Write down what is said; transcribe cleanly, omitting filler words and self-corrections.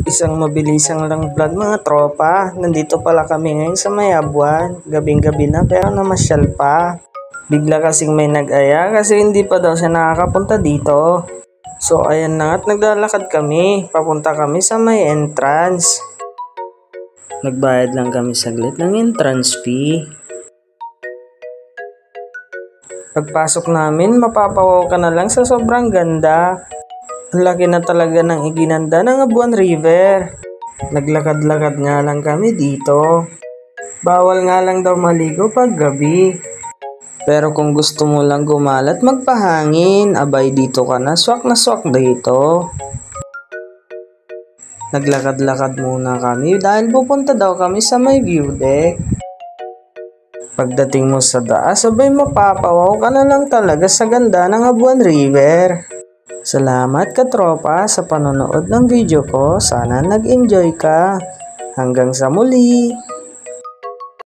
Isang mabilisang lang vlog mga tropa. Nandito pala kami ngayon sa Mayabuan. Gabing-gabi na pero namasyal pa. Bigla kasing may nag-aya kasi hindi pa daw siya nakakapunta dito. So ayan na at naglalakad kami. Papunta kami sa may entrance. Nagbayad lang kami saglit ng entrance fee. Pagpasok namin, mapapawaw ka na lang sa sobrang ganda. Ang laki na talaga ng iginanda ng Abuan River. Naglakad-lakad nga lang kami dito. Bawal nga lang daw maligo pag gabi. Pero kung gusto mo lang gumalat magpahangin, abay dito ka na swak dito. Naglakad-lakad muna kami dahil pupunta daw kami sa may view deck. Pagdating mo sa taas, abay mapapawaw ka na lang talaga sa ganda ng Abuan River. Salamat katropa sa panonood ng video ko. Sana nag-enjoy ka. Hanggang sa muli!